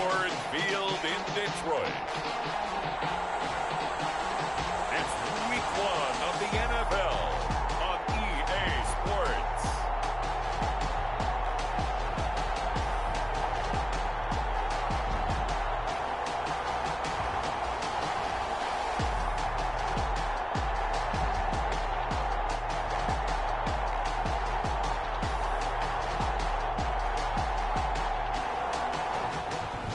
Ford Field in Detroit. It's week 1 of the NFL on EA Sports.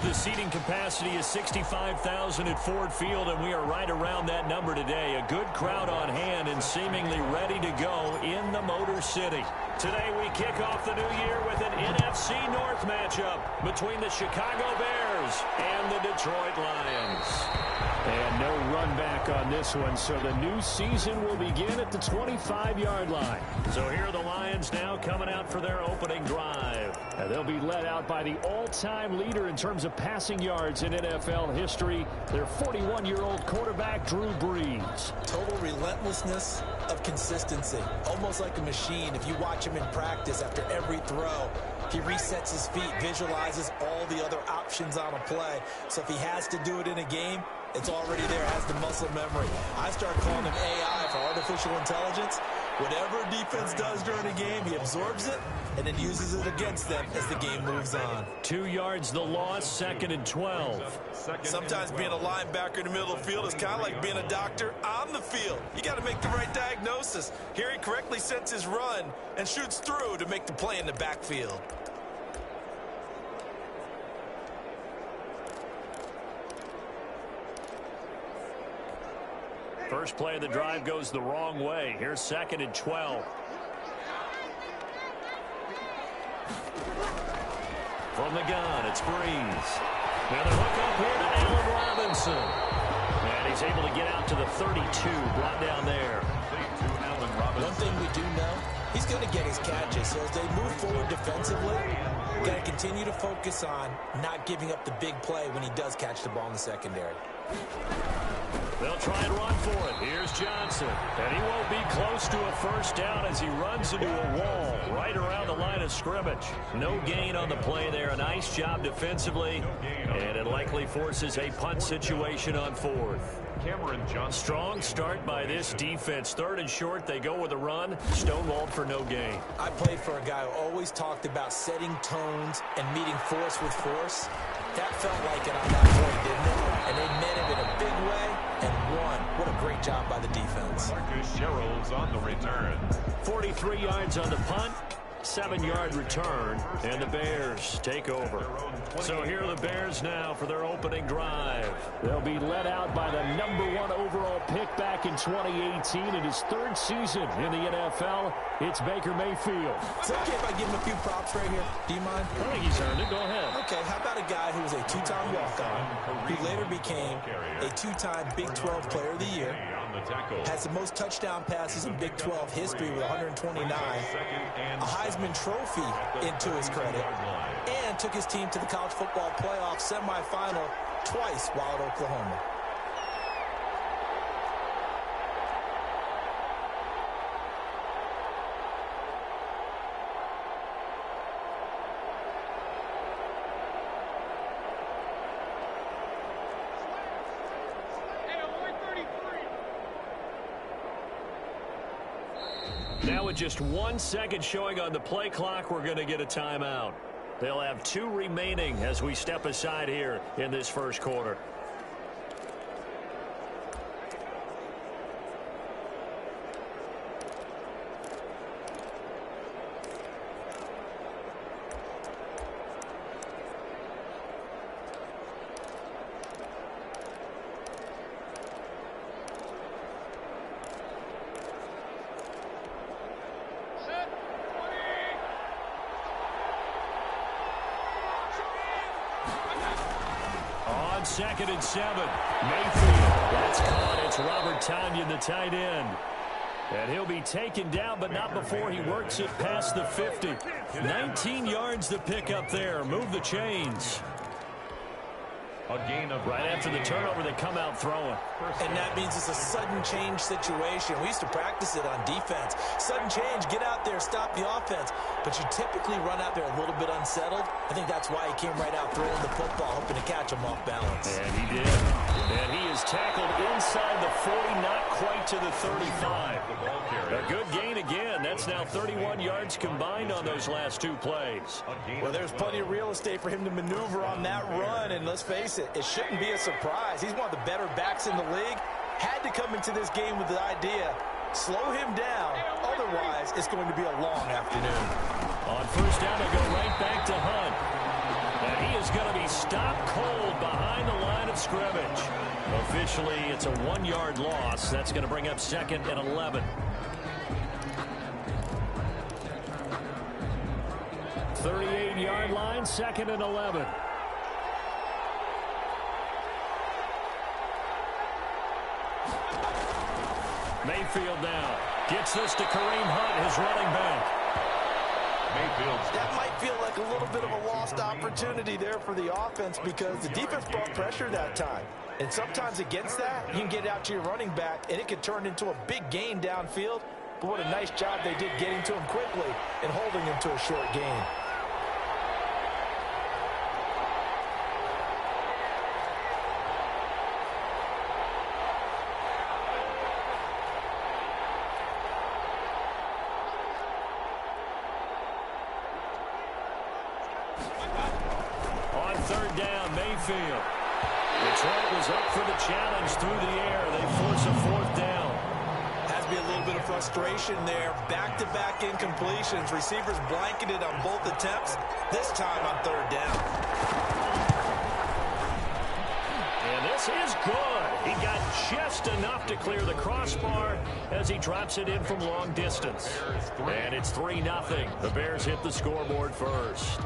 The seating capacity is 65,000 at Ford Field, and we are right around that number today. A good crowd on hand and seemingly ready to go in the Motor City. Today we kick off the new year with an NFC North matchup between the Chicago Bears and the Detroit Lions. And no run back on this one, so the new season will begin at the 25-yard line. So here are the Lions now coming out for their opening drive. And they'll be led out by the all-time leader in terms of passing yards in NFL history, their 41-year-old quarterback, Drew Brees. Total relentlessness of consistency, almost like a machine. If you watch him in practice after every throw, he resets his feet, visualizes all the other options on a play. So if he has to do it in a game, it's already there, has the muscle memory. I start calling him AI for artificial intelligence. Whatever defense does during a game, he absorbs it and then uses it against them as the game moves on. 2 yards the loss, 2nd and 12. Sometimes being a linebacker in the middle of the field is kind of like being a doctor on the field. You got to make the right diagnosis. Here he correctly sets his run and shoots through to make the play in the backfield. First play of the drive goes the wrong way. Here's 2nd and 12. From the gun, it's Brees. Now the hook up here to Allen Robinson. And he's able to get out to the 32, brought down there. One thing we do know, he's going to get his catches. So as they move forward defensively, got to continue to focus on not giving up the big play when he does catch the ball in the secondary. They'll try and run for it. Here's Johnson. And he won't be close to a first down as he runs into a wall right around the line of scrimmage. No gain on the play there. A nice job defensively. And it likely forces a punt situation on 4th. Strong start by this defense. 3rd and short, they go with a run. Stonewalled for no gain. I played for a guy who always talked about setting tones and meeting force with force. That felt like it on that point, didn't it? And they met him in a big way and won. What a great job by the defense. Marcus Sherrills on the return. 43 yards on the punt. 7-yard return, and the Bears take over. So here are the Bears now for their opening drive. They'll be led out by the #1 overall pick back in 2018 in his 3rd season in the NFL. It's Baker Mayfield. Is it okay if I give him a few props right here? Do you mind? I think he's earned it. Go ahead. Okay, how about a guy who was a 2-time walk-on, who later became a 2-time Big 12 Player of the Year, has the most touchdown passes in Big 12 history with 129, a Heisman Trophy into his credit, and took his team to the college football playoff semifinal twice while at Oklahoma. Now with just 1 second showing on the play clock, we're going to get a timeout. They'll have 2 remaining as we step aside here in this first quarter. On 2nd and 7, Mayfield. That's caught. It's Robert Tonyan, the tight end. And he'll be taken down, but not before he works it past the 50. 19 yards to pick up there. Move the chains. A gain of right after the turnover, they come out throwing. And that means it's a sudden change situation. We used to practice it on defense. Sudden change, get out there, stop the offense. but you typically run out there a little bit unsettled. I think that's why he came right out throwing the football, hoping to catch him off balance. And he did. And he is tackled inside the 40, not quite to the 35. A good gain again. That's now 31 yards combined on those last two plays. Well, there's plenty of real estate for him to maneuver on that run, and let's face it, it shouldn't be a surprise. He's one of the better backs in the league. Had to come into this game with the idea, slow him down, otherwise it's going to be a long afternoon. On first down, they go right back to Hunt. And he is going to be stopped cold behind the line of scrimmage. Officially, it's a 1-yard loss. That's going to bring up 2nd and 11. 38-yard line, 2nd and 11. Mayfield now gets this to Kareem Hunt, his running back. That might feel like a little bit of a lost opportunity there for the offense because the defense brought pressure that time. And sometimes against that, you can get out to your running back, and it could turn into a big gain downfield. But what a nice job they did getting to him quickly and holding him to a short gain. Third down, Mayfield. Detroit was up for the challenge through the air. They force a 4th down. Has to be a little bit of frustration there. Back-to-back incompletions. Receivers blanketed on both attempts, this time on 3rd down. And this is good. He got just enough to clear the crossbar as he drops it in from long distance. And it's 3-0. The Bears hit the scoreboard first.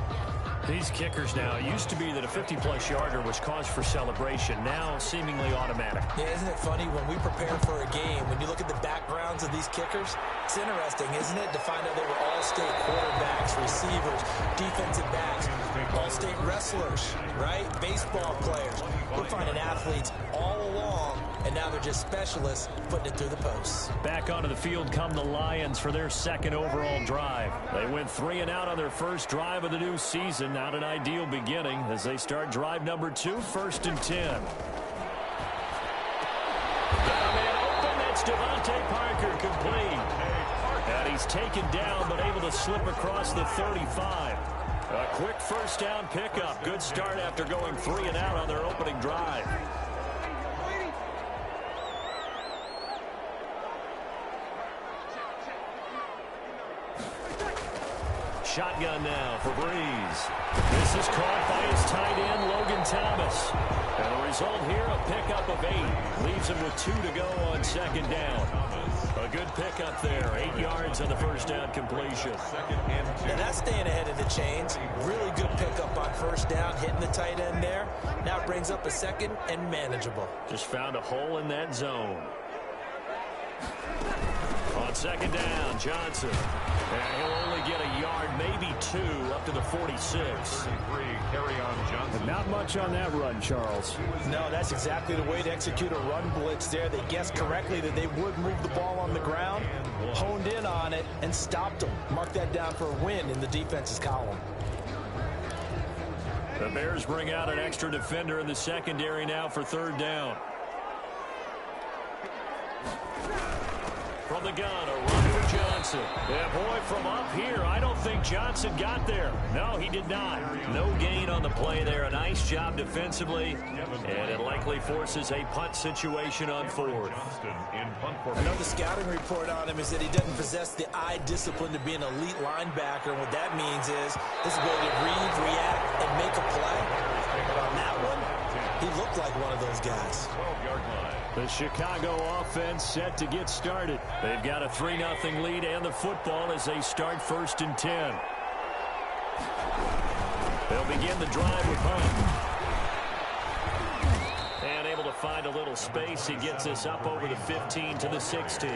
These kickers now, it used to be that a 50-plus yarder was cause for celebration. Now, seemingly automatic. Yeah, isn't it funny when we prepare for a game, when you look at the backgrounds of these kickers, it's interesting, isn't it, to find out they were all-state quarterbacks, receivers, defensive backs, all-state wrestlers, right? Baseball players. We're finding athletes all along, and now they're just specialists putting it through the posts. Back onto the field come the Lions for their 2nd overall drive. They went 3 and out on their first drive of the new season. Not an ideal beginning as they start drive number 2, 1st and 10. Got a man open. That's Devontae Parker, complete. And he's taken down but able to slip across the 35. A quick first down pickup. Good start after going 3 and out on their opening drive. Shotgun now for Breeze. This is caught by his tight end, Logan Thomas. And the result here, a pickup of 8. Leaves him with 2 to go on 2nd down. A good pickup there. 8 yards on the first down completion. And that's staying ahead of the chains. Really good pickup on first down, hitting the tight end there. Now it brings up a 2nd and manageable. Just found a hole in that zone. On 2nd down, Johnson. And he'll only get a yard, maybe 2, up to the 46. Not much on that run, Charles. No, that's exactly the way to execute a run blitz there. They guessed correctly that they would move the ball on the ground, honed in on it, and stopped them. Mark that down for a win in the defense's column. The Bears bring out an extra defender in the secondary now for 3rd down. From the gun, a run for Johnson. Yeah, boy, from up here, I don't think Johnson got there. No, he did not. No gain on the play there. A nice job defensively, and it likely forces a punt situation on 4th. Another scouting report on him is that he doesn't possess the eye discipline to be an elite linebacker, and what that means is his ability to read, react, and make a play. But on that one, he looked like one of those guys. 12-yard line. The Chicago offense set to get started. They've got a 3-0 lead and the football as they start 1st and 10. They'll begin the drive with Hunt. And able to find a little space. He gets us up over the 15 to the 16.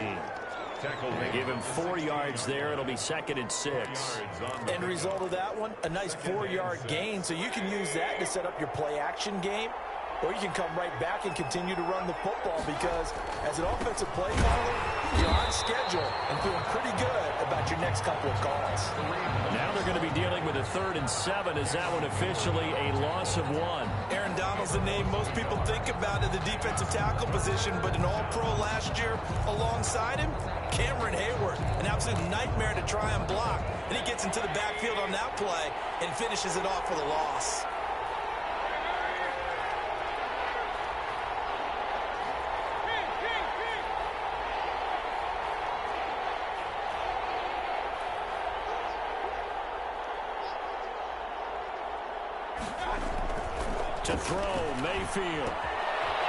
They give him 4 yards there. It'll be 2nd and 6. End result of that one, a nice 4-yard gain. So you can use that to set up your play-action game, or you can come right back and continue to run the football because as an offensive play caller, you're on schedule and feeling pretty good about your next couple of calls. they're going to be dealing with a 3rd and 7 as that one officially a loss of 1. Aaron Donald's the name most people think about in the defensive tackle position, but an all-pro last year alongside him, Cameron Hayward, an absolute nightmare to try and block. And he gets into the backfield on that play and finishes it off for the loss. To throw, Mayfield.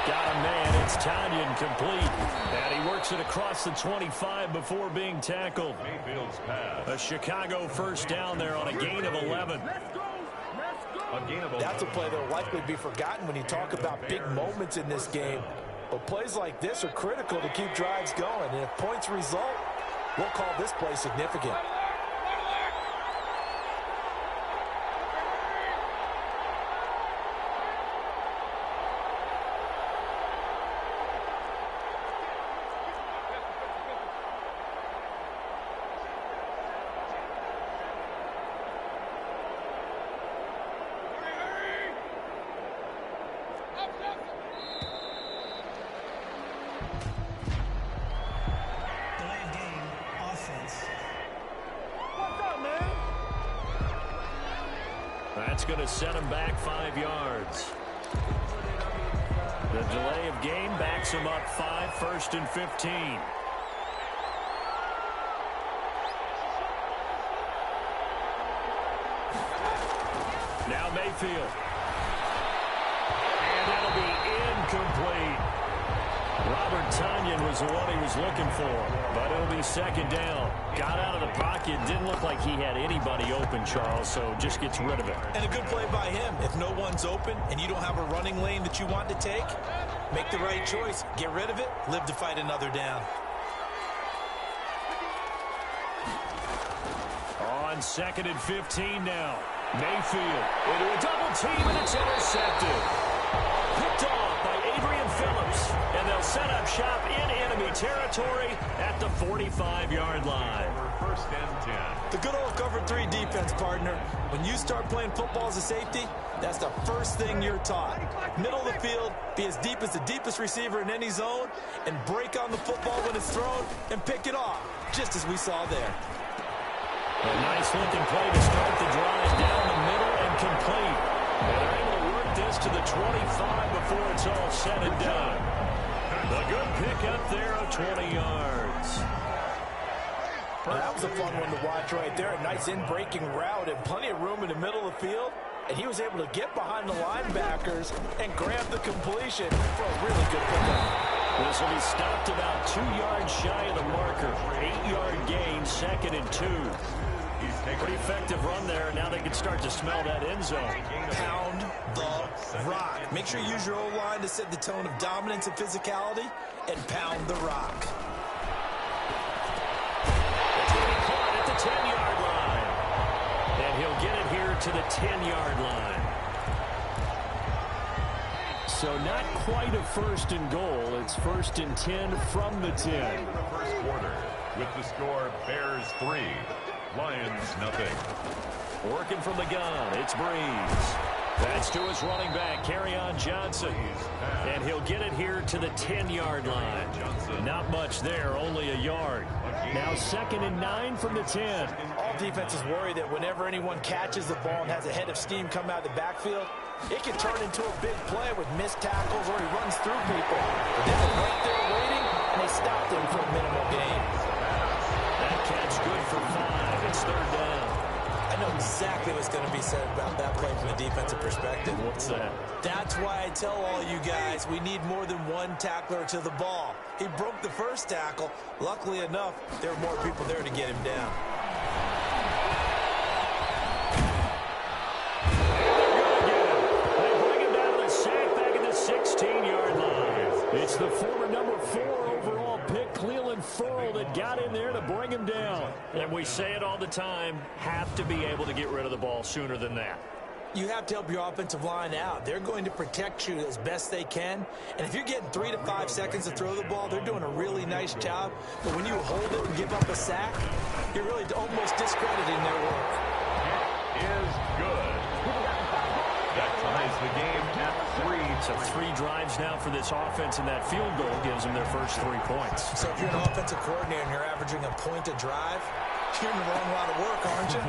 Got a man, it's Tanyan complete. And he works it across the 25 before being tackled. Mayfield's pass. A Chicago first down there on a gain of 11. That's a play that will likely be forgotten when you talk about big moments in this game. But plays like this are critical to keep drives going. And if points result, we'll call this play significant. That's going to set him back 5 yards. The delay of game backs him up 5, 1st and 15. Now Mayfield. And that'll be incomplete. Robert Tanyan was the one he was looking for, but it'll be 2nd down. Got out of the pocket, didn't look like he had anybody open, Charles, so just gets rid of it. And a good play by him. If no one's open and you don't have a running lane that you want to take, make the right choice. Get rid of it, live to fight another down. On 2nd and 15 now. Mayfield into a double team, and it's intercepted. Picked off by Adrian Phillips, and they'll set up shop in enemy territory at the 45-yard line. 1st and 10. The good old cover 3 defense, partner. When you start playing football as a safety, that's the first thing you're taught. Middle of the field, be as deep as the deepest receiver in any zone, and break on the football when it's thrown and pick it off, just as we saw there. A nice-looking play to start the drive down the middle and complete. And they're able to work this to the 25 before it's all said and done. The good pickup there of 20 yards. Well, that was a fun one to watch right there. A nice in-breaking route and plenty of room in the middle of the field. And he was able to get behind the linebackers and grab the completion for a really good pickup. This will be stopped about 2 yards shy of the marker. 8-yard gain, 2nd and 2. Pretty effective run there, and now they can start to smell that end zone. Pound the rock. Make sure you use your O-line to set the tone of dominance and physicality, and pound the rock. It's going to be caught at the 10-yard line. And he'll get it here to the 10-yard line. So not quite a 1st and goal. It's 1st and 10 from the 10. In the 1st quarter, with the score Bears 3, Lions nothing. Working from the gun, it's Breeze. That's to his running back, Kerryon Johnson. And he'll get it here to the 10-yard line. Not much there, only a yard. Now 2nd and 9 from the 10. All defenses worry that whenever anyone catches the ball and has a head of steam come out of the backfield, it can turn into a big play with missed tackles or he runs through people. But they were right there waiting, and they stopped him for a minimal gain. That catch good for 5. It's 3rd down. I know exactly what's going to be said about that play from a defensive perspective. What's that? That's why I tell all you guys we need more than one tackler to the ball. He broke the first tackle. Luckily enough, there were more people there to get him down. It's the former number 4 overall pick, Cleveland Furl, that got in there to bring him down. And we say it all the time, have to be able to get rid of the ball sooner than that. You have to help your offensive line out. They're going to protect you as best they can. And if you're getting 3 to 5 seconds to throw the ball, they're doing a really nice job. But when you hold it and give up a sack, you're really almost discrediting their work. the game at 3. So 3 drives now for this offense, and that field goal gives them their first 3 points. So if you're an offensive coordinator and you're averaging a point a drive, you're in the wrong line of work, aren't you?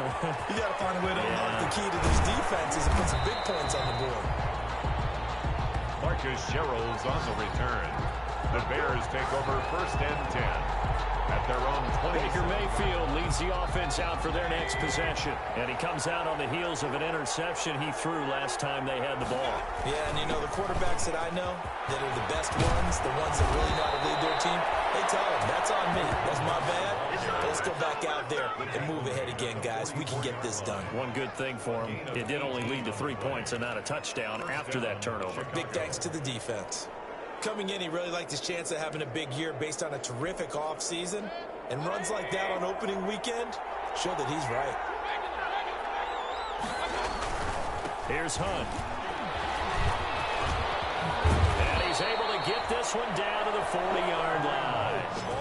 You got to find a way to unlock the key to these defenses and put some big points on the board. Marcus Sherrill's on the return. The Bears take over 1st and 10 at their own 20. Baker Mayfield leads the offense out for their next possession. And he comes out on the heels of an interception he threw last time they had the ball. Yeah, and you know, the quarterbacks that I know that are the best ones, the ones that really know how to lead their team, they tell them, that's on me. That's my bad. Let's go back out there and move ahead again, guys. We can get this done. One good thing for him, it did only lead to 3 points and not a touchdown after that turnover. Big thanks to the defense. Coming in, he really liked his chance of having a big year based on a terrific offseason. And runs like that on opening weekend show that he's right. Here's Hunt. And he's able to get this one down to the 40-yard line.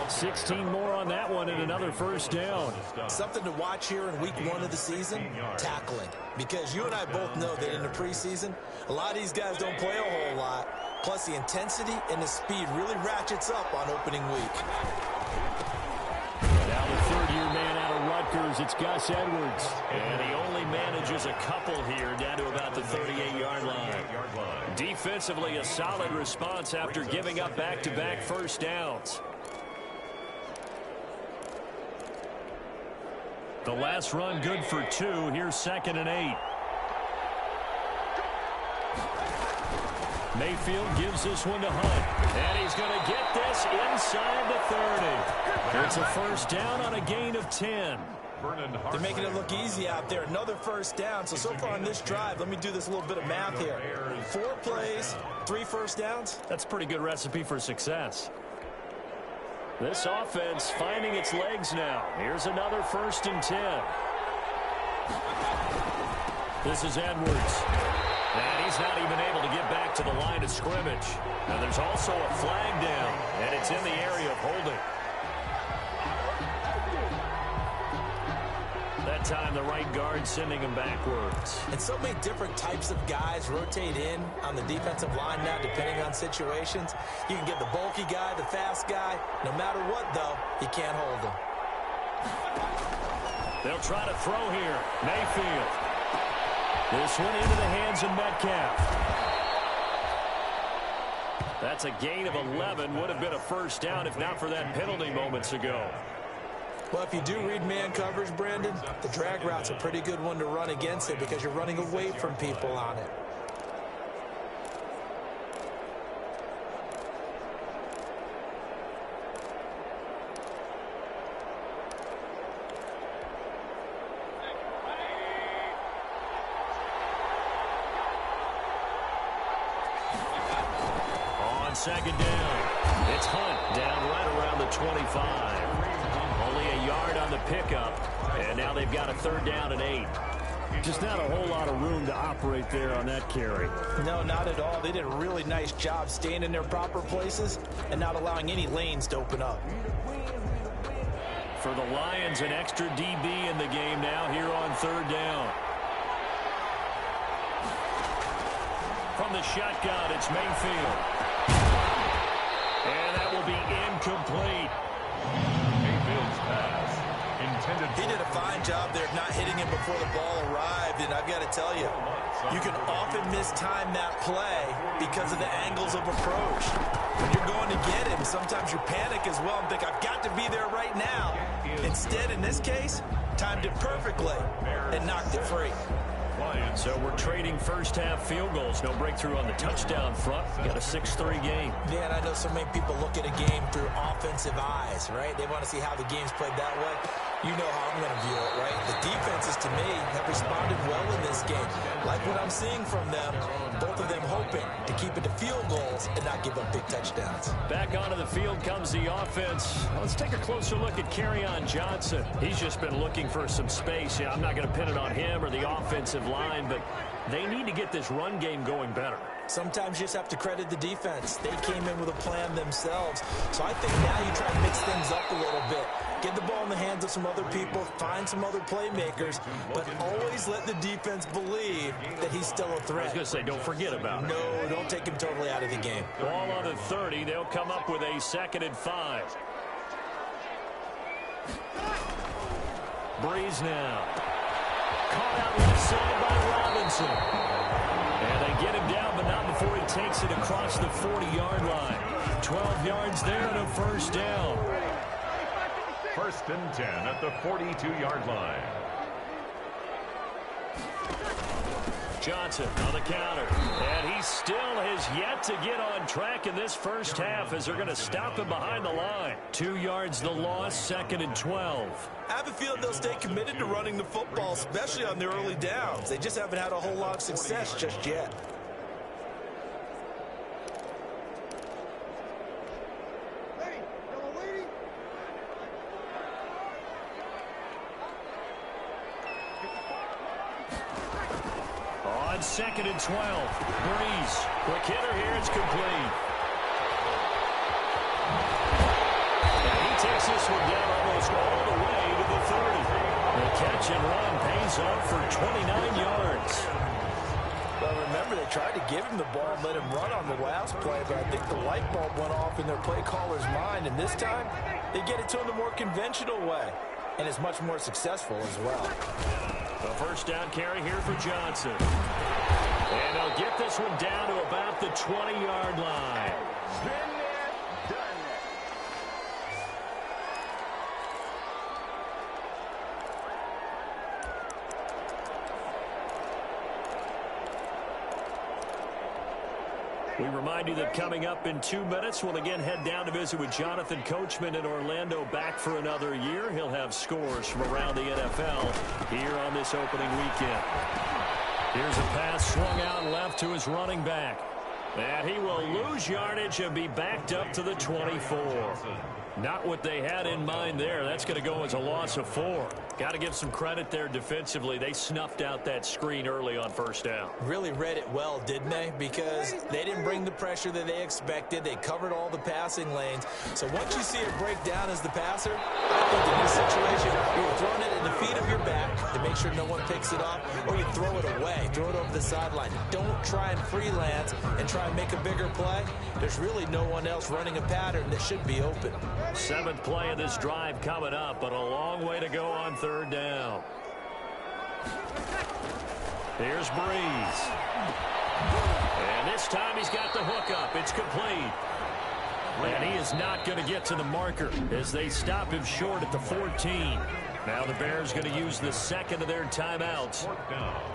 16 more on that one and another first down. Something to watch here in week 1 of the season, tackling. Because you and I both know that in the preseason, a lot of these guys don't play a whole lot. Plus, the intensity and the speed really ratchets up on opening week. Now the third-year man out of Rutgers, it's Gus Edwards. And he only manages a couple here down to about the 38-yard line. Defensively, a solid response after giving up back-to-back first downs. The last run good for 2. Here's 2nd and 8. Mayfield gives this one to Hunt. And he's going to get this inside the 30. It's a first down on a gain of 10. They're making it look easy out there. Another first down. So far on this drive, let me do this little bit of math here. 4 plays, 3 first downs. That's a pretty good recipe for success. This offense finding its legs now. Here's another 1st and 10. This is Edwards. And he's not even able to get back to the line of scrimmage. Now there's also a flag down, and it's in the area of holding. That time the right guard sending him backwards. And so many different types of guys rotate in on the defensive line now, depending on situations. You can get the bulky guy, the fast guy. No matter what, though, you can't hold him. They'll try to throw here. Mayfield. This one into the hands of Metcalf. That's a gain of 11. Would have been a first down if not for that penalty moments ago. Well, if you do read man coverage, Brandon, the drag route's a pretty good one to run against it because you're running away from people on it. On 2nd down, it's Hunt down right around the 25. Only a yard on the pickup, and now they've got a 3rd down and 8. Just not a whole lot of room to operate there on that carry. No, not at all. They did a really nice job staying in their proper places and not allowing any lanes to open up. For the Lions, an extra DB in the game now here on 3rd down. From the shotgun, it's Mayfield. And that will be incomplete. Mayfield's pass intended. He did a fine job there of not hitting him before the ball arrived, and I've got to tell you, you can often mistime that play because of the angles of approach. When you're going to get him, sometimes you panic as well and think, I've got to be there right now. Instead, in this case, timed it perfectly and knocked it free. So we're trading first half field goals. No breakthrough on the touchdown front. Got a 6-3 game. Yeah, and I know so many people look at a game through offensive eyes, right? They want to see how the game's played that way. You know how I'm going to view it, right? The defenses, to me, have responded well in this game. Like what I'm seeing from them, both of them hoping to keep it to field goals and not give up big touchdowns. Back onto the field comes the offense. Let's take a closer look at Kerryon Johnson. He's just been looking for some space. I'm not going to pin it on him or the offensive line, but they need to get this run game going better. Sometimes you just have to credit the defense. They came in with a plan themselves. So I think now you try to mix things up a little bit. Get the ball in the hands of some other people, find some other playmakers, but always let the defense believe that he's still a threat. I was going to say, don't forget about it. No, don't take him totally out of the game. Ball on the 30. They'll come up with a 2nd and 5. Breeze now. Caught out left side by Robinson. And they get him down, but not before he takes it across the 40-yard line. 12 yards there and a first down. 1st and 10 at the 42-yard line. Johnson on the counter. And he still has yet to get on track in this first half as they're going to stop him behind the line. 2 yards the loss, 2nd and 12. I have a feeling they'll stay committed to running the football, especially on their early downs. They just haven't had a whole lot of success just yet. On 2nd and 12. Breeze. Quick hitter here. It's complete. And he takes this one down almost all the way to the 30. The catch and run pays off for 29 yards. Well, remember, they tried to give him the ball and let him run on the last play, but I think the light bulb went off in their play caller's mind, and this time they get it to him the more conventional way, and it's much more successful as well. The first down carry here for Johnson. And they'll get this one down to about the 20-yard line. We remind you that coming up in 2 minutes, we'll again head down to visit with Jonathan Coachman in Orlando, back for another year. He'll have scores from around the NFL here on this opening weekend. Here's a pass swung out left to his running back. And he will lose yardage and be backed up to the 24. Not what they had in mind there. That's going to go as a loss of 4. Got to give some credit there defensively. They snuffed out that screen early on first down. Really read it well, didn't they? Because they didn't bring the pressure that they expected. They covered all the passing lanes. So once you see it break down as the passer, I think in this situation, you're throwing it in the feet of your back to make sure no one picks it up, or you throw it away, throw it over the sideline. Don't try and freelance and try and make a bigger play. There's really no one else running a pattern that should be open. 7th play of this drive coming up, but a long way to go on 3rd down. Here's Breeze. And this time he's got the hook up. It's complete. And he is not going to get to the marker as they stop him short at the 14. Now the Bears going to use the 2nd of their timeouts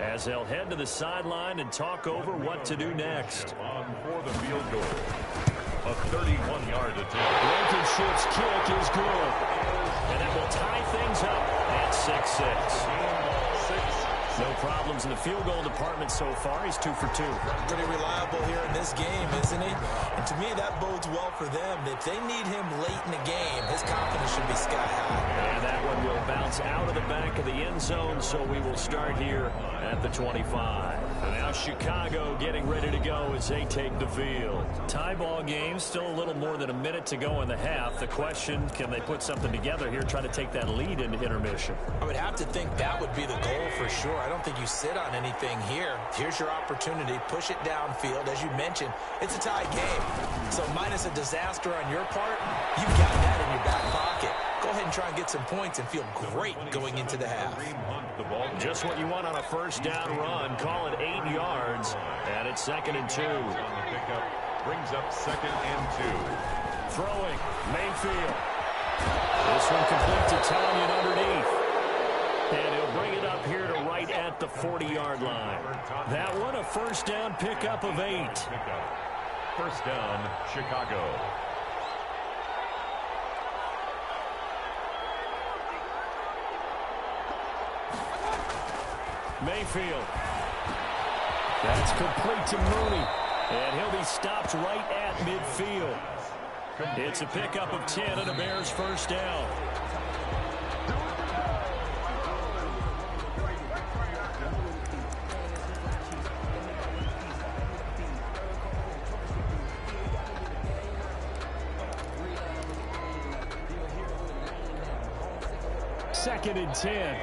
as they'll head to the sideline and talk over what to do next. On for the field goal. A 31-yard attempt. Blankenship's kick is good. And that will tie things up at 6-6. No problems in the field goal department so far. He's 2 for 2. Pretty reliable here in this game, isn't he? And to me, that bodes well for them. If they need him late in the game, his confidence should be sky high. And that one will bounce out of the back of the end zone, so we will start here at the 25. And now Chicago getting ready to go as they take the field. Tie ball game, still a little more than a minute to go in the half. The question, can they put something together here, try to take that lead into intermission? I would have to think that would be the goal for sure. I don't think you sit on anything here. Here's your opportunity. Push it downfield. As you mentioned, it's a tie game. So minus a disaster on your part, you've got that in your back pocket. Go ahead and try and get some points and feel great going into the half. Just what you want on a first down run. Call it 8 yards. And it's 2nd and 2. Brings up 2nd and 2. Throwing. Mayfield. This one complete to Tanya underneath. And he'll bring it up here to right at the 40-yard line. That one a first down pickup of 8. First down, Chicago. Mayfield. That's complete to Mooney. And he'll be stopped right at midfield. It's a pickup of 10 and a Bears first down. 2nd and 10.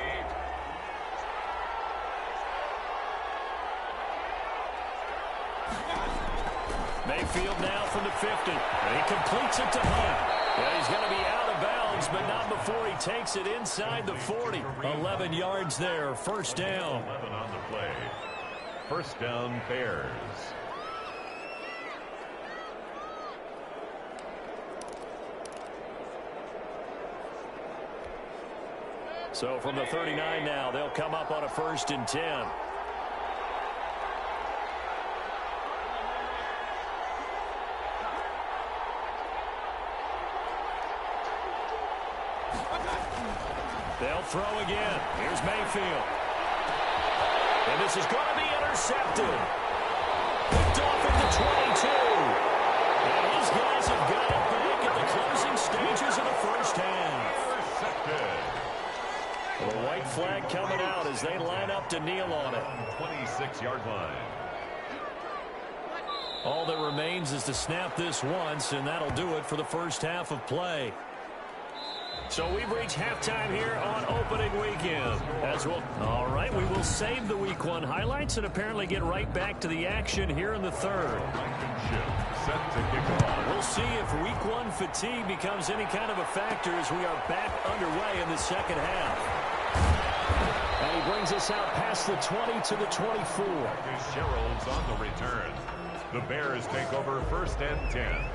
Mayfield now from the 50. And he completes it to Hunt. Yeah, he's going to be out of bounds, but not before he takes it inside the 40. 11 yards there, first down. 11 on the play. First down, Bears. So from the 39 now, they'll come up on a 1st and 10. They'll throw again. Here's Mayfield. And this is going to be intercepted. Picked off at the 22. And his guys have got it back at the closing stages of the first half. Intercepted. The white flag coming out as they line up to kneel on it. 26-yard line. All that remains is to snap this once, and that'll do it for the first half of play. So we've reached halftime here on opening weekend. All right, we will save the Week 1 highlights and apparently get right back to the action here in the third. Set to kick off. We'll see if Week 1 fatigue becomes any kind of a factor as we are back underway in the second half. And he brings us out past the 20 to the 24. Sherrill's on the return. The Bears take over 1st and 10.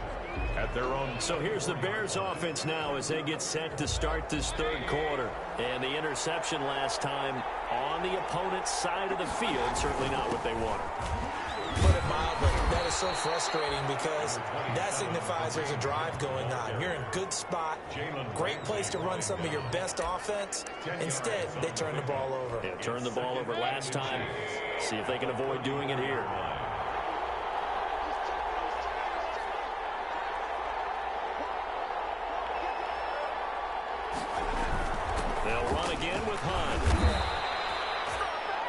At their own. So here's the Bears offense now as they get set to start this third quarter. And the interception last time on the opponent's side of the field, certainly not what they wanted. Put it mildly, that is so frustrating because that signifies there's a drive going on. You're in a good spot, great place to run some of your best offense. Instead, they turn the ball over. Yeah, turned the ball over last time. See if they can avoid doing it here. They'll run again with Hunt.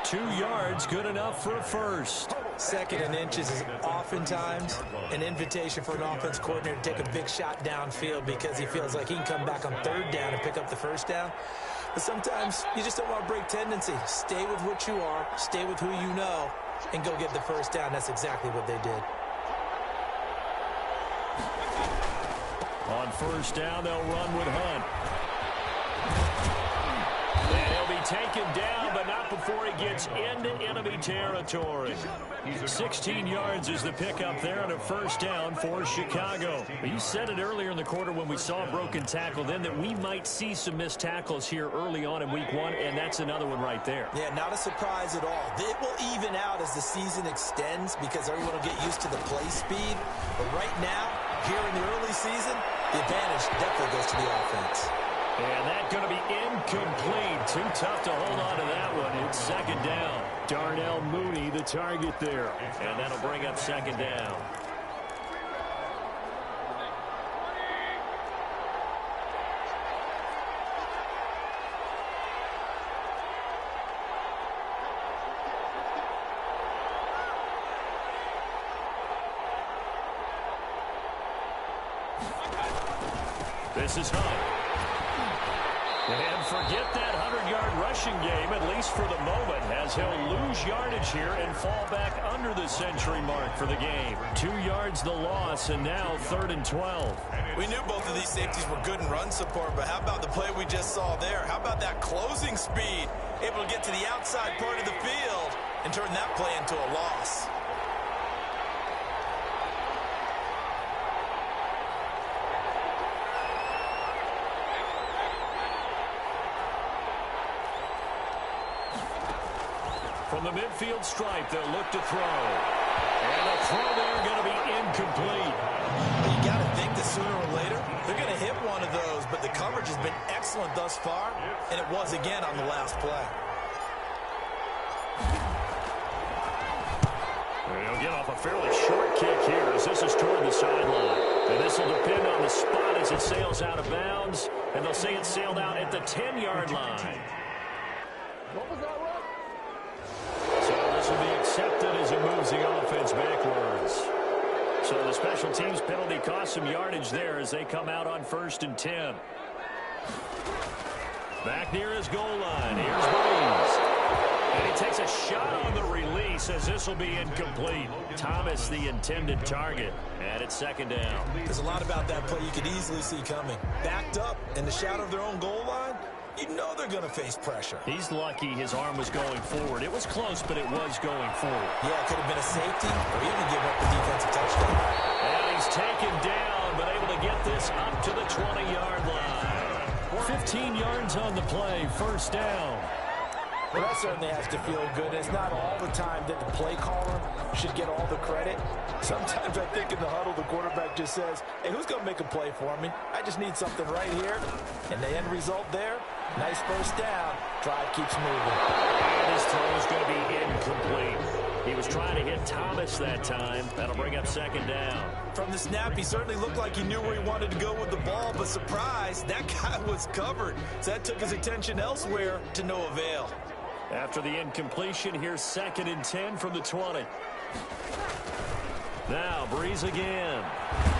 2 yards, good enough for a first. 2nd and inches is oftentimes an invitation for an offense coordinator to take a big shot downfield because he feels like he can come back on 3rd down and pick up the first down. But sometimes you just don't want to break tendency. Stay with what you are, stay with who you know, and go get the first down. That's exactly what they did. On 1st down, they'll run with Hunt. And he'll be taken down, but not before he gets into enemy territory. 16 yards is the pickup there on a 1st down for Chicago. You said it earlier in the quarter when we saw a broken tackle then that we might see some missed tackles here early on in Week 1, and that's another one right there. Yeah, not a surprise at all. It will even out as the season extends because everyone will get used to the play speed. But right now, here in the early season, the advantage definitely goes to the offense. And that's going to be incomplete. Too tough to hold on to that one. It's 2nd down. Darnell Mooney, the target there. And that'll bring up 2nd down. This is Hunt. And forget that 100-yard rushing game, at least for the moment, as he'll lose yardage here and fall back under the century mark for the game. 2 yards the loss, and now 3rd and 12. We knew both of these safeties were good in run support, but how about the play we just saw there? How about that closing speed? Able to get to the outside part of the field and turn that play into a loss. From the midfield stripe, they'll look to throw. And the throw there going to be incomplete. You got to think that sooner or later, they're going to hit one of those, but the coverage has been excellent thus far, and it was again on the last play. And he'll get off a fairly short kick here as this is toward the sideline. And this will depend on the spot as it sails out of bounds, and they'll say it sailed out at the 10-yard line. What was that run? This will be accepted as it moves the offense backwards. So the special teams penalty cost some yardage there as they come out on 1st and 10. Back near his goal line. Here's Breeze. And he takes a shot on the release as this will be incomplete. Thomas, the intended target. And it's second down. There's a lot about that play you could easily see coming. Backed up in the shadow of their own goal line, you know they're going to face pressure. He's lucky his arm was going forward. It was close, but it was going forward. Yeah, it could have been a safety or even give up the defensive touchdown. And he's taken down, but able to get this up to the 20-yard line. 15 yards on the play, first down. Well, that certainly has to feel good. It's not all the time that the play caller should get all the credit. Sometimes I think in the huddle, the quarterback just says, hey, who's going to make a play for me? I just need something right here. And the end result there, nice first down. Drive keeps moving. And his throw is going to be incomplete. He was trying to hit Thomas that time. That'll bring up second down. From the snap, he certainly looked like he knew where he wanted to go with the ball, but surprise, that guy was covered. So that took his attention elsewhere to no avail. After the incompletion, here's 2nd and 10 from the 20. Now, Breeze again.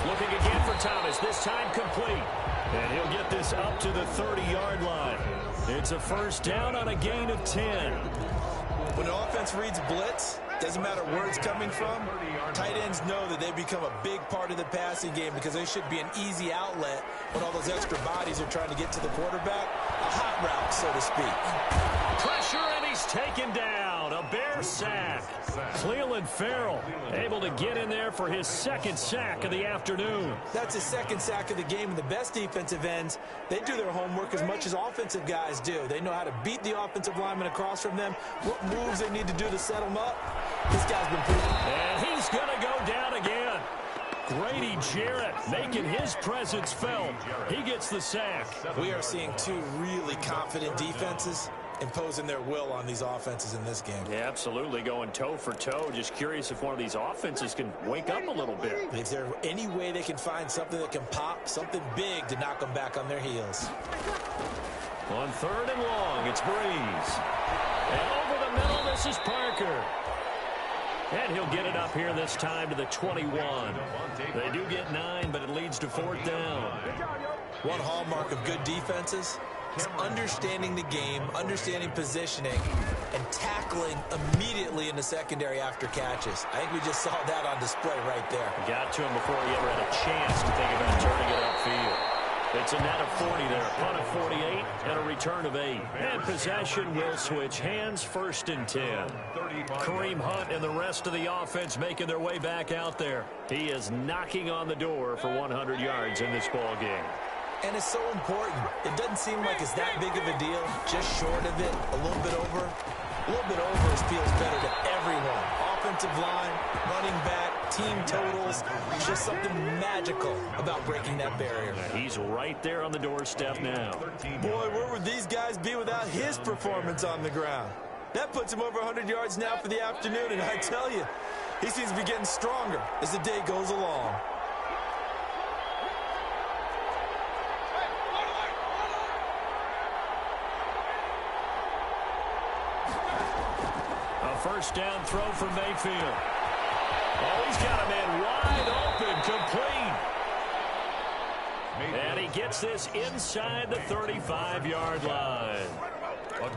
Looking again for Thomas, this time complete. And he'll get this up to the 30-yard line. It's a first down on a gain of 10. When an offense reads blitz, doesn't matter where it's coming from, tight ends know that they become a big part of the passing game because they should be an easy outlet when all those extra bodies are trying to get to the quarterback. A hot route, so to speak. Pressure, and he's taken down. A Bear sack. Cleveland Farrell able to get in there for his 2nd sack of the afternoon. That's his 2nd sack of the game, and the best defensive ends, they do their homework as much as offensive guys do. They know how to beat the offensive lineman across from them, what moves they need to do to set them up. This guy's been pretty. And he's going to go down again. Grady Jarrett making his presence felt. He gets the sack. We are seeing two really confident defenses imposing their will on these offenses in this game. Yeah, absolutely, going toe for toe. Just curious if one of these offenses can wake up a little bit. Is there any way they can find something that can pop, something big to knock them back on their heels? On 3rd and long, it's Breeze. And over the middle, this is Parker. And he'll get it up here this time to the 21. They do get 9, but it leads to 4th down. One hallmark of good defenses is understanding the game, understanding positioning, and tackling immediately in the secondary after catches. I think we just saw that on display right there. Got to him before he ever had a chance to think about turning it upfield. It's a net of 40 there, a punt of 48, and a return of 8. And possession will switch hands, 1st and 10. Kareem Hunt and the rest of the offense making their way back out there. He is knocking on the door for 100 yards in this ball game. And it's so important. It doesn't seem like it's that big of a deal, just short of it, a little bit over. A little bit over feels better to everyone. Offensive line, running back, team totals. Just something magical about breaking that barrier. He's right there on the doorstep now. Boy, where would these guys be without his performance on the ground? That puts him over 100 yards now for the afternoon, and I tell you, he seems to be getting stronger as the day goes along. First down throw from Mayfield. Oh, he's got a man wide open, complete. And he gets this inside the 35-yard line.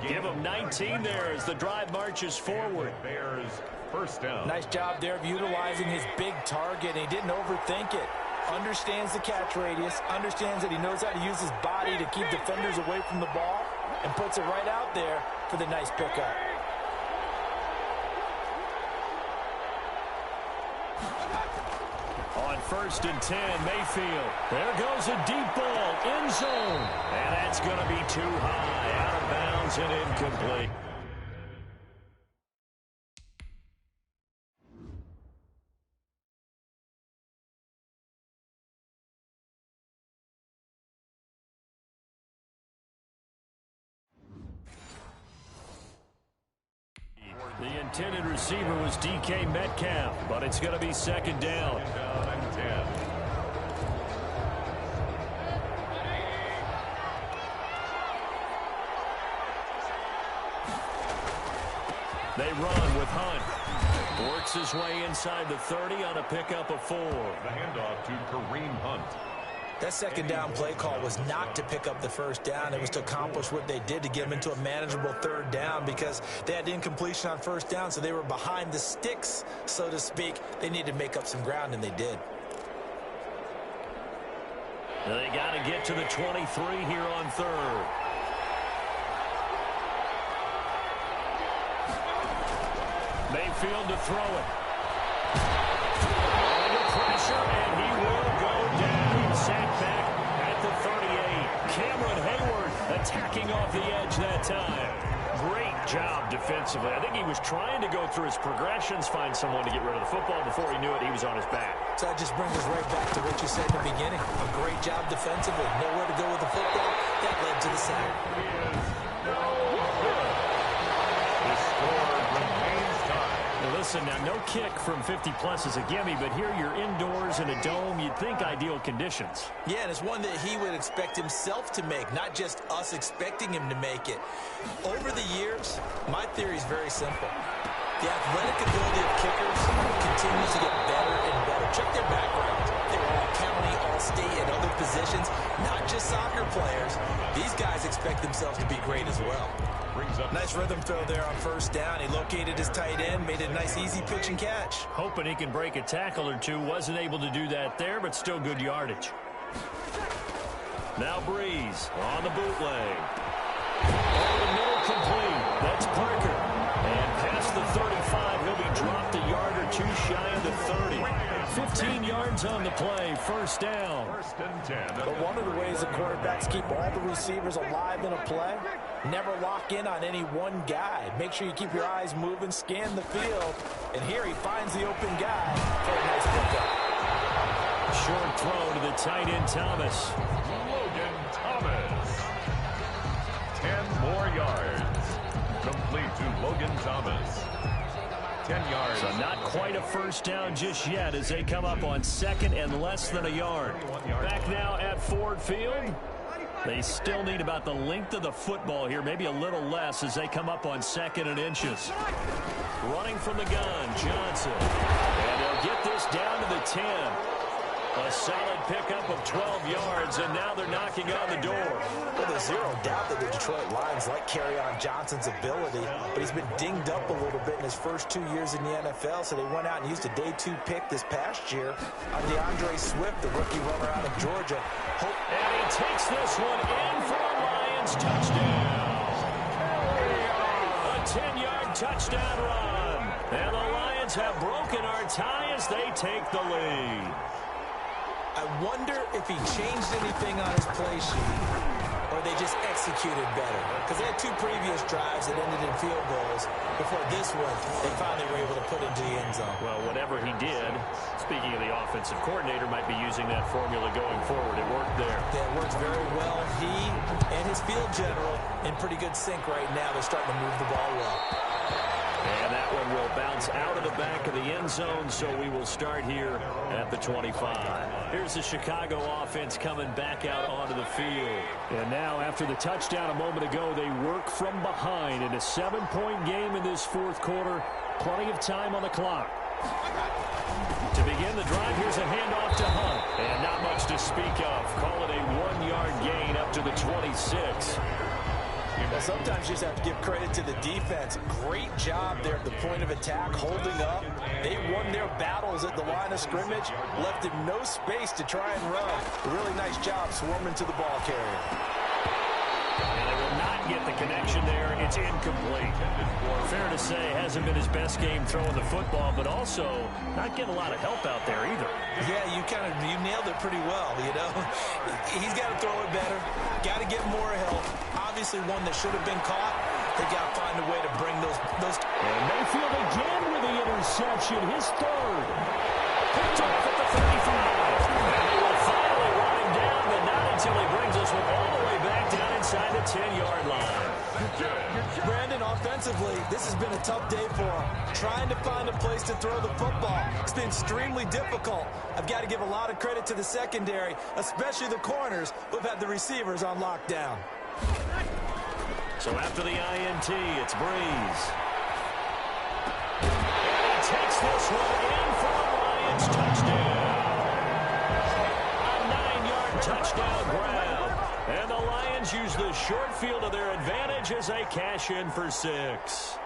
Give him 19 there as the drive marches forward. Bears first down. Nice job there of utilizing his big target. He didn't overthink it. Understands the catch radius, understands that he knows how to use his body to keep defenders away from the ball, and puts it right out there for the nice pickup. On 1st and 10, Mayfield. There goes a deep ball, end zone. And that's going to be too high, out of bounds and incomplete. The intended receiver was DK Metcalf, but it's going to be 2nd down. They run with Hunt. Works his way inside the 30 on a pickup of 4. The handoff to Kareem Hunt. That second down play call was not to pick up the first down. It was to accomplish what they did, to get them into a manageable third down, because they had incompletion on first down, so they were behind the sticks, so to speak. They needed to make up some ground, and they did. They got to get to the 23 here on third. Mayfield to throw it. Under pressure, and he will go down. Sacked back at the 38. Cameron Hayward attacking off the edge that time. Great job defensively. I think he was trying to go through his progressions, find someone to get rid of the football. Before he knew it, he was on his back. So that just brings us right back to what you said in the beginning. A great job defensively. Nowhere to go with the football. That led to the sack. The score remains tied. Now listen, now no kick from 50-plus is a gimme, but here you're indoors in a dome. You'd think ideal conditions. Yeah, and it's one that he would expect himself to make, not just us expecting him to make it. Over the years, my theory is very simple. The athletic ability of kickers continues to get better and better. Check their backgrounds. They were all county, all state, and other positions, not just soccer players. These guys expect themselves to be great as well. Nice rhythm throw there on first down. He located his tight end, made it a nice easy pitch and catch. Hoping he can break a tackle or two. Wasn't able to do that there, but still good yardage. Now Breeze on the bootleg. Over the middle, complete. That's Parker. And past the 35, he'll be dropped a yard or two shy of the 30. 15 yards on the play, first down. First and 10. But one of the ways the quarterbacks keep all the receivers alive in a play, never lock in on any one guy. Make sure you keep your eyes moving, scan the field, and here he finds the open guy for a nice pickup. Short throw to the tight end, Thomas. Logan Thomas. 10 more yards. Complete to Logan Thomas. 10 yards. So not quite a first down just yet as they come up on second and less than a yard. Back now at Ford Field. They still need about the length of the football here, maybe a little less as they come up on second and inches. Running from the gun, Johnson. And they'll get this down to the 10. A solid pickup of 12 yards, and now they're knocking on the door. Well, there's zero doubt that the Detroit Lions like Kerryon Johnson's ability, but he's been dinged up a little bit in his first 2 years in the NFL, so they went out and used a day 2 pick this past year on DeAndre Swift, the rookie runner out of Georgia. And he takes this one in for a Lions touchdown. A 10-yard touchdown run. And the Lions have broken our tie as they take the lead. I wonder if he changed anything on his play sheet or they just executed better. Because they had 2 previous drives that ended in field goals. Before this one, they finally were able to put into the end zone. Well, whatever he did, speaking of the offensive coordinator, might be using that formula going forward. It worked there. Yeah, it works very well. He and his field general in pretty good sync right now. They're starting to move the ball well. And that one will bounce out of the back of the end zone, so we will start here at the 25. Here's the Chicago offense coming back out onto the field. And now, after the touchdown a moment ago, they work from behind in a 7-point game in this fourth quarter. Plenty of time on the clock. To begin the drive, here's a handoff to Hunt. And not much to speak of. Call it a 1-yard gain up to the 26. Well, sometimes you just have to give credit to the defense. Great job there at the point of attack, holding up. They won their battles at the line of scrimmage, left him no space to try and run. A really nice job swarming to the ball carrier. And they will not get the connection there. It's incomplete. Fair to say, hasn't been his best game throwing the football, but also not getting a lot of help out there either. Yeah, you nailed it pretty well, you know. He's got to throw it better. Got to get more help. Obviously one that should have been caught. They got to find a way to bring those. And Mayfield again with the interception, his third. Picked off at the 35. And they will finally run him down, but not until he brings us all the way back down inside the 10-yard line. Brandon, offensively, this has been a tough day for him. Trying to find a place to throw the football. It's been extremely difficult. I've got to give a lot of credit to the secondary, especially the corners who've had the receivers on lockdown. So after the INT, it's Breeze. And he takes this one in for a Lions touchdown. A 9-yard touchdown. field to their advantage as they cash in for 6.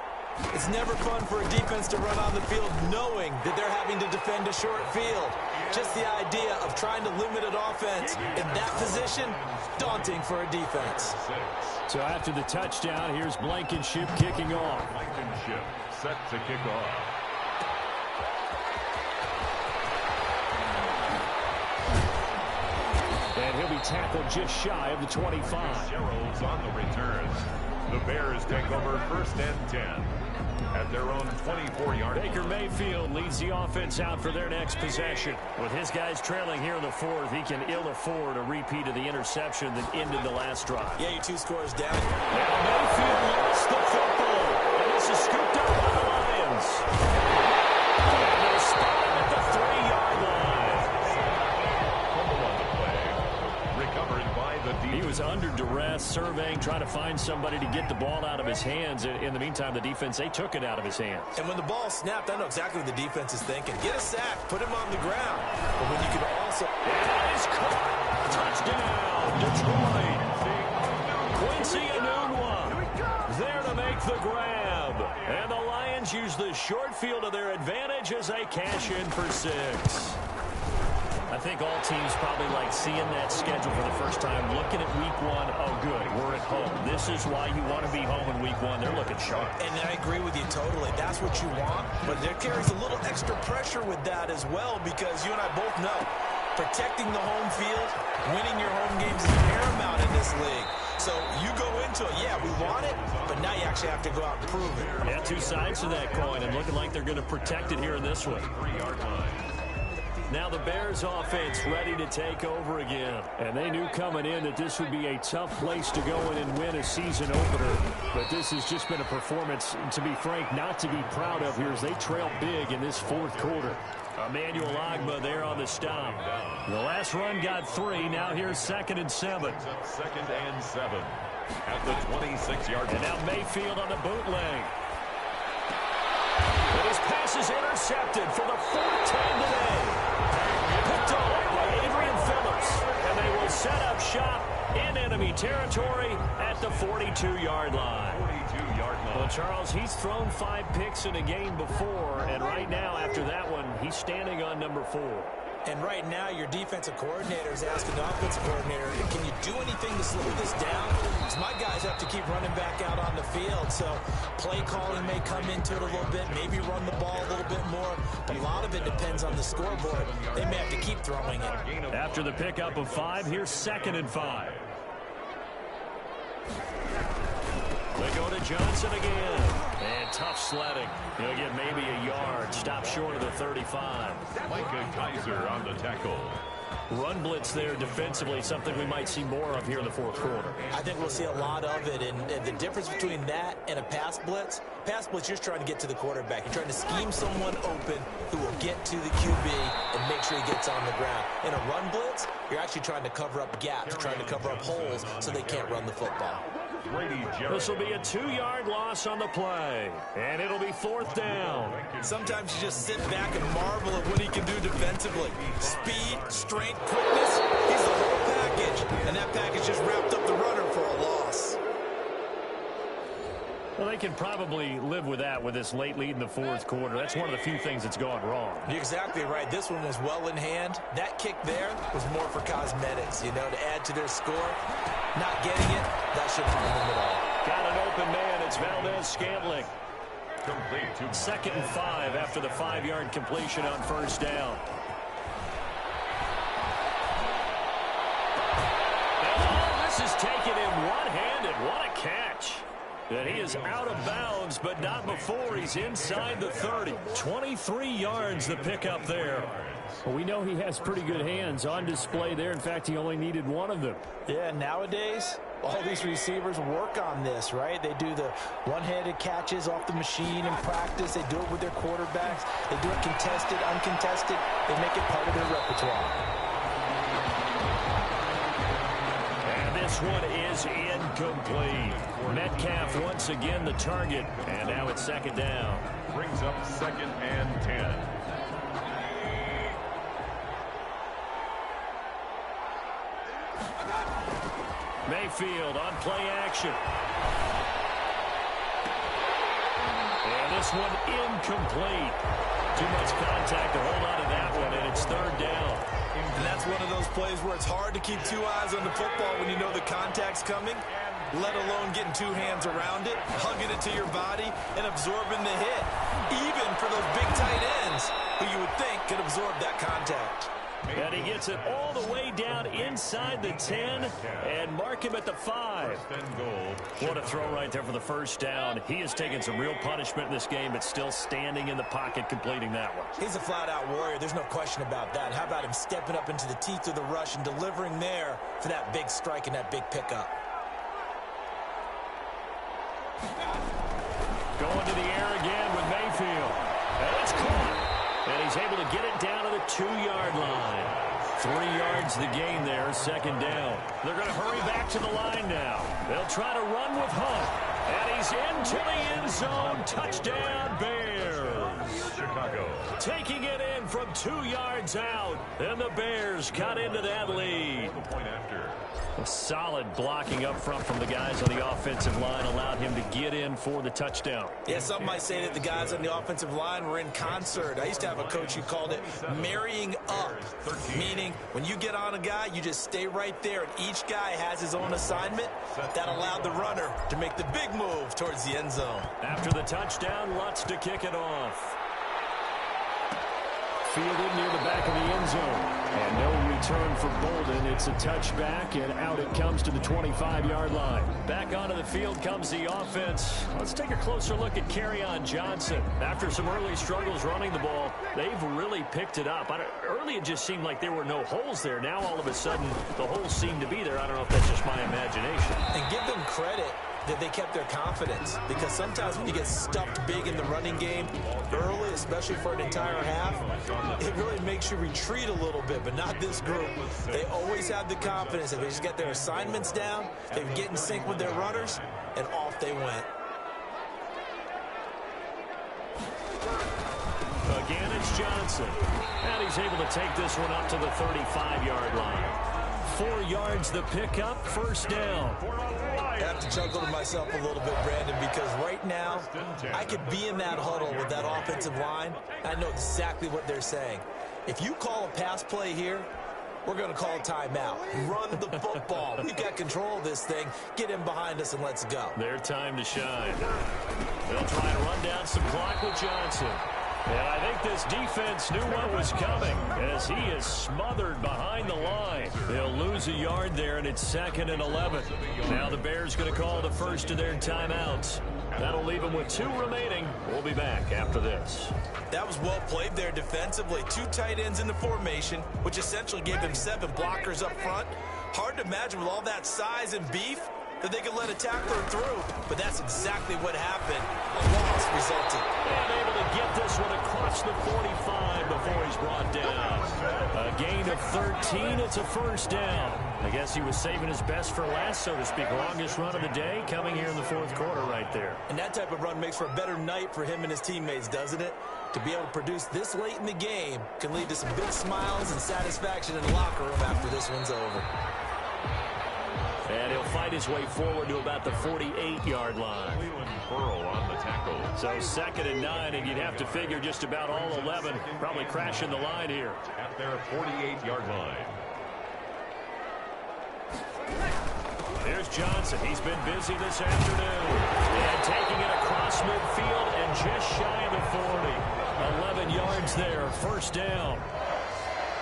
It's never fun for a defense to run on the field knowing that they're having to defend a short field. Just the idea of trying to limit an offense in that position, daunting for a defense. So after the touchdown, here's Blankenship kicking off. Blankenship set to kick off. And he'll be tackled just shy of the 25. Sherrills on the return. The Bears take over 1st and 10 at their own 24-yard line. Baker Mayfield leads the offense out for their next possession. With his guys trailing here in the 4th, he can ill afford a repeat of the interception that ended the last drive. Yeah, your 2 scores down. Now Mayfield lost the football, and this is scooped up by the Lions. And they spot him at the 3-yard line. Fumble on the play. Recovered by the defense. He was under duress, surveying, trying to find somebody to get the ball out of his hands. In the meantime, the defense, they took it out of his hands. And when the ball snapped, I know exactly what the defense is thinking. Get a sack, put him on the ground. But when you can also... And it's caught. Touchdown, Detroit. Quincy Enunwa there to make the grab. And the Lions use the short field to their advantage as they cash in for 6. I think all teams probably like seeing that schedule for the first time, looking at week 1. Oh, good, we're at home. This is why you want to be home in week 1. They're looking sharp. And I agree with you totally. That's what you want. But there carries a little extra pressure with that as well, because you and I both know protecting the home field, winning your home games is paramount in this league. So you go into it, yeah, we want it, but now you actually have to go out and prove it. Yeah, 2 sides to that coin, and looking like they're going to protect it here in this one. 3-yard line. Now the Bears offense ready to take over again. And they knew coming in that this would be a tough place to go in and win a season opener. But this has just been a performance, to be frank, not to be proud of here as they trail big in this 4th quarter. Emmanuel Agba there on the stop. The last run got 3. Now here's 2nd and 7. 2nd and 7 at the 26-yard line. And now Mayfield on the bootleg. And his pass is intercepted for the 4th time today. Picked off by Adrian Phillips. And they will set up shop in enemy territory at the 42-yard line. 42-yard line. Well, Charles, he's thrown 5 picks in a game before. And right now, after that one, he's standing on number 4. And right now, your defensive coordinator is asking the offensive coordinator, can you do anything to slow this down? Because my guys have to keep running back out on the field. So play calling may come into it a little bit, maybe run the ball a little bit more. But a lot of it depends on the scoreboard. They may have to keep throwing it. After the pickup of 5, here's 2nd and 5. They go to Johnson again. And tough sledding. He'll get maybe a yard. Stop short of the 35. Micah Kaiser on the tackle. Run blitz there defensively, something we might see more of here in the 4th quarter. I think we'll see a lot of it, and the difference between that and a pass blitz, you're just trying to get to the quarterback. You're trying to scheme someone open who will get to the QB and make sure he gets on the ground. In a run blitz, you're actually trying to cover up gaps, trying to cover up holes so they can't run the football. This will be a 2-yard loss on the play, and it'll be 4th down. Sometimes you just sit back and marvel at what he can do defensively. Speed, strength, quickness, he's the whole package, and that package just wrapped up the runner for a loss. Well, they can probably live with that with this late lead in the 4th quarter. That's one of the few things that's gone wrong. You're exactly right. This one was well in hand. That kick there was more for cosmetics, to add to their score. Not getting it, that shouldn't have been at all. Got an open man. It's Valdez-Scantling. Complete. 2nd and 5 after the 5-yard completion on 1st down. And this is taken in one-handed. What a catch. And he is out of bounds, but not before he's inside the 30. 23 yards the pickup there. Well, we know he has pretty good hands on display there. In fact, he only needed one of them. Yeah, nowadays, all these receivers work on this, right? They do the one-handed catches off the machine in practice. They do it with their quarterbacks. They do it contested, uncontested. They make it part of their repertoire. And this one is incomplete. Metcalf once again the target, and now it's 2nd down. Brings up 2nd and 10. Mayfield on play action. And this one incomplete. Too much contact to hold on to that one, and it's third down. And that's one of those plays where it's hard to keep two eyes on the football when you know the contact's coming, let alone getting two hands around it, hugging it to your body, and absorbing the hit. Even for those big tight ends who you would think could absorb that contact. And he gets it all the way down inside the 10 and mark him at the 5. What a throw right there for the first down. He has taken some real punishment in this game, but still standing in the pocket completing that one. He's a flat-out warrior. There's no question about that. How about him stepping up into the teeth of the rush and delivering there for that big strike and that big pickup? Going to the air again with Mayfield. And it's caught. And he's able to get it down to the 2-yard line. 3 yards the gain there, second down. They're going to hurry back to the line now. They'll try to run with Hunt. And he's into the end zone. Touchdown, Bears. Chicago. Taking it in from 2 yards out. And the Bears cut into that lead. A solid blocking up front from the guys on the offensive line allowed him to get in for the touchdown. Yeah, some might say that the guys on the offensive line were in concert. I used to have a coach who called it marrying up, meaning when you get on a guy, you just stay right there, and each guy has his own assignment. That allowed the runner to make the big move towards the end zone. After the touchdown, Lutz to kick it off. Fielded near the back of the end zone. And no return for Bolden. It's a touchback, and out it comes to the 25-yard line. Back onto the field comes the offense. Let's take a closer look at Kerryon Johnson. After some early struggles running the ball, they've really picked it up. Early it just seemed like there were no holes there. Now all of a sudden the holes seem to be there. I don't know if that's just my imagination. And give them credit that they kept their confidence, because sometimes when you get stuffed big in the running game early, especially for an entire half, it really makes you retreat a little bit, but not this group. They always have the confidence that they just get their assignments down, they get in sync with their runners, and off they went. Again, it's Johnson. And he's able to take this one up to the 35-yard line. 4 yards the pickup, first down. I have to chuckle to myself a little bit, Brandon, because right now I could be in that huddle with that offensive line. I know exactly what they're saying. If you call a pass play here, we're going to call a timeout. Run the football. We've got control of this thing. Get in behind us and let's go. Their time to shine. They'll try to run down some clock with Johnson. And I think this defense knew what was coming as he is smothered behind the line. They'll lose a yard there, and it's 2nd and 11. Now the Bears going to call the first of their timeouts. That'll leave them with 2 remaining. We'll be back after this. That was well played there defensively. 2 tight ends in the formation, which essentially gave them 7 blockers up front. Hard to imagine with all that size and beef that they could let a tackler through, but that's exactly what happened. A loss resulted. And able to get this one across the 45 before he's brought down. A gain of 13, it's a first down. I guess he was saving his best for last, so to speak. Longest run of the day coming here in the 4th quarter right there. And that type of run makes for a better night for him and his teammates, doesn't it? To be able to produce this late in the game can lead to some big smiles and satisfaction in the locker room after this one's over. And he'll fight his way forward to about the 48-yard line. Burrow on the tackle. So 2nd and 9, and you'd have to figure just about all 11 probably crashing the line here. At their 48-yard line. There's Johnson. He's been busy this afternoon. And taking it across midfield and just shy of the 40. 11 yards there, first down.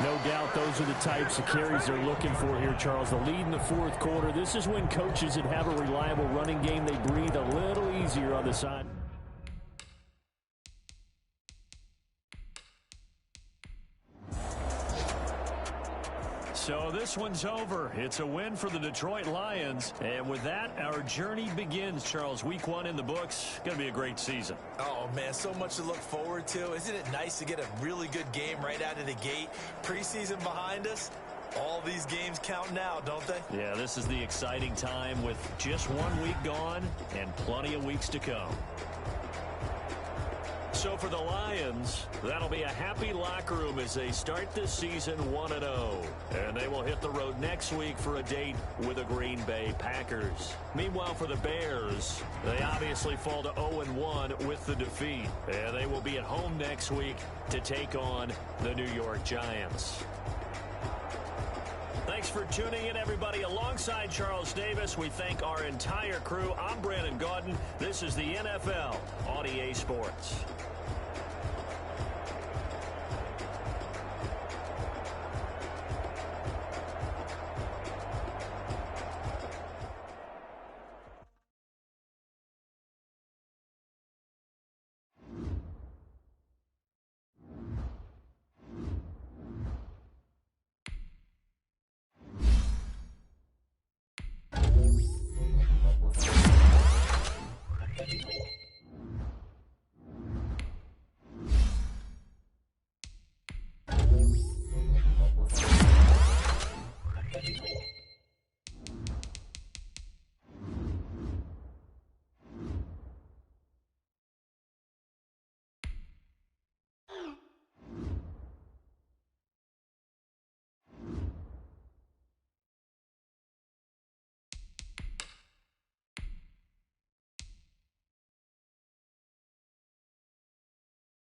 No doubt those are the types of carries they're looking for here, Charles. The lead in the 4th quarter. This is when coaches that have a reliable running game, they breathe a little easier on the side. So this one's over. It's a win for the Detroit Lions. And with that, our journey begins, Charles. Week 1 in the books. Going to be a great season. Oh, man, so much to look forward to. Isn't it nice to get a really good game right out of the gate? Preseason behind us. All these games count now, don't they? Yeah, this is the exciting time with just 1 week gone and plenty of weeks to come. So for the Lions, that'll be a happy locker room as they start this season 1-0. And they will hit the road next week for a date with the Green Bay Packers. Meanwhile, for the Bears, they obviously fall to 0-1 with the defeat. And they will be at home next week to take on the New York Giants. Thanks for tuning in, everybody. Alongside Charles Davis, we thank our entire crew. I'm Brandon Gaudin. This is the NFL on EA Sports.